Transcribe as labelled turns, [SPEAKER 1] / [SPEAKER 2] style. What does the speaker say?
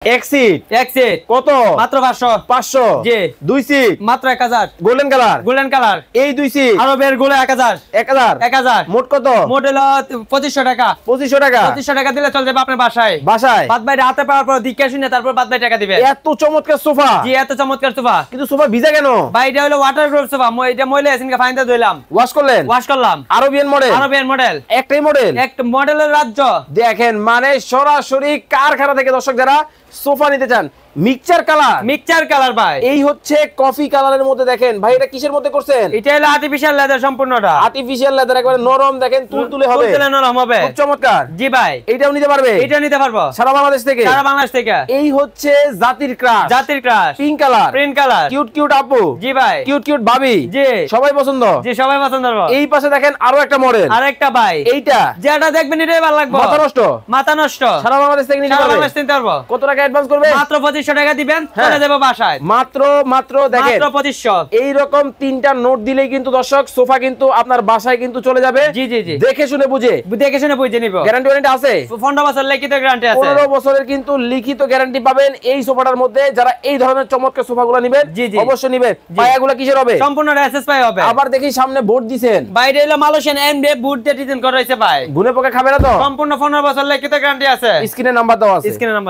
[SPEAKER 1] Exit
[SPEAKER 2] exit
[SPEAKER 1] কত?
[SPEAKER 2] মাত্র 500
[SPEAKER 1] 500
[SPEAKER 2] জি।
[SPEAKER 1] 2 seat
[SPEAKER 2] মাত্র 1000
[SPEAKER 1] গোল্ডেন কালার।
[SPEAKER 2] গোল্ডেন কালার
[SPEAKER 1] এই 2 সিট
[SPEAKER 2] আরো বের গুলো 1000
[SPEAKER 1] 1000 মোট কত?
[SPEAKER 2] মোট হলো 2500 টাকা
[SPEAKER 1] 2500 টাকা
[SPEAKER 2] 2500 টাকা দিলে চলে যাবে আপনার বাসায়
[SPEAKER 1] বাসায়।
[SPEAKER 2] বাদ বাই রাতে পাওয়ার পর দিকে শুনে তারপর বাদ বাই টাকা দিবে।
[SPEAKER 1] এত চমৎকার সোফা,
[SPEAKER 2] জি এত চমৎকার সোফা।
[SPEAKER 1] কিন্তু সোফা ভিজা কেন?
[SPEAKER 2] ভাই এটা হলো ওয়াটারপ্রুফ সোফা। এটা মইলে এসিনকে ফাইনতে ধুইলাম,
[SPEAKER 1] ওয়াশ করলেন?
[SPEAKER 2] ওয়াশ করলাম।
[SPEAKER 1] আরবিয়ান মডেল,
[SPEAKER 2] আরবিয়ান মডেল,
[SPEAKER 1] একটাই মডেল,
[SPEAKER 2] একটা মডেলের রাজ্য।
[SPEAKER 1] দেখেন মানে সরাসরি কারখানা থেকে দর্শক যারা সোফা নিতে চান। মিক্সচার কালার,
[SPEAKER 2] মিক্সচার কালার ভাই।
[SPEAKER 1] এই হচ্ছে কফি কালারের মধ্যে। দেখেন ভাই এটা কিসের মধ্যে করছেন?
[SPEAKER 2] এটা হলো আর্টিফিশিয়াল লেদার সম্পূর্ণটা।
[SPEAKER 1] আর্টিফিশিয়াল লেদার, একবারে নরম, দেখেন তুলতুলে হবে,
[SPEAKER 2] তুলতুলে নরম হবে,
[SPEAKER 1] খুব চমৎকার।
[SPEAKER 2] জি ভাই
[SPEAKER 1] এইটাও নিতে পারবে?
[SPEAKER 2] এটা নিতে পারবো
[SPEAKER 1] সারা বাংলাদেশ থেকে,
[SPEAKER 2] সারা বাংলাদেশ থেকে।
[SPEAKER 1] এই হচ্ছে জাতির ক্রাশ,
[SPEAKER 2] জাতির crush,
[SPEAKER 1] pink colour,
[SPEAKER 2] print colour,
[SPEAKER 1] cute cute আপু,
[SPEAKER 2] জি ভাই,
[SPEAKER 1] কিউট কিউট ভাবি,
[SPEAKER 2] জি
[SPEAKER 1] সবাই পছন্দ,
[SPEAKER 2] জি সবাই পছন্দ করবে।
[SPEAKER 1] এই পাশে দেখেন আরো একটা মডেল,
[SPEAKER 2] আরেকটা ভাই,
[SPEAKER 1] এইটা
[SPEAKER 2] যেটা দেখবেন এটাই ভালো লাগবে।
[SPEAKER 1] মাথা নষ্ট,
[SPEAKER 2] মাথা নষ্ট,
[SPEAKER 1] সারা বাংলাদেশ থেকে নিতে
[SPEAKER 2] সারা
[SPEAKER 1] পারবে।
[SPEAKER 2] বাংলাদেশ নিতে পারবো।
[SPEAKER 1] কত টাকা অ্যাডভান্স করবে?
[SPEAKER 2] মাত্র 2500 টাকা দিবেন,
[SPEAKER 1] হ্যাঁ।
[SPEAKER 2] চলে যাবে বাসায়।
[SPEAKER 1] মাত্র দেখেন
[SPEAKER 2] মাত্র 2500।
[SPEAKER 1] এই রকম তিনটা নোট দিলেই কিন্তু দর্শক সোফা কিন্তু আপনার বাসায় কিন্তু চলে যাবে।
[SPEAKER 2] জি জি জি,
[SPEAKER 1] দেখে শুনে বুঝে,
[SPEAKER 2] দেখে শুনে বুঝে নিব।
[SPEAKER 1] গ্যারান্টি ওয়ারেন্টি আছে।
[SPEAKER 2] 15 বছর লিখিত গ্যারান্টি আছে।
[SPEAKER 1] 15 বছরের কিন্তু লিখিত গ্যারান্টি পাবেন এই সোফাটার মধ্যে। যারা এই ধরনের চমৎকার সোফাগুলো নেবেন
[SPEAKER 2] জি জি,
[SPEAKER 1] অবশ্যই নেবেন। পায়াগুলো কিসের হবে?
[SPEAKER 2] সম্পূর্ণ এসএস পাই হবে।
[SPEAKER 1] আবার দেখি সামনে বোর্ড দিবেন,
[SPEAKER 2] বাইরে হলো মালয়েশিয়ান এমডি বুট দিয়ে ডিজাইন করা হয়েছে ভাই।
[SPEAKER 1] ঘুরে পোকা খাবে না তো?
[SPEAKER 2] সম্পূর্ণ 15 বছর লিখিত গ্যারান্টি আছে।
[SPEAKER 1] স্ক্রিনে নাম্বার দেওয়া আছে।
[SPEAKER 2] স্ক্রিনে নাম্বার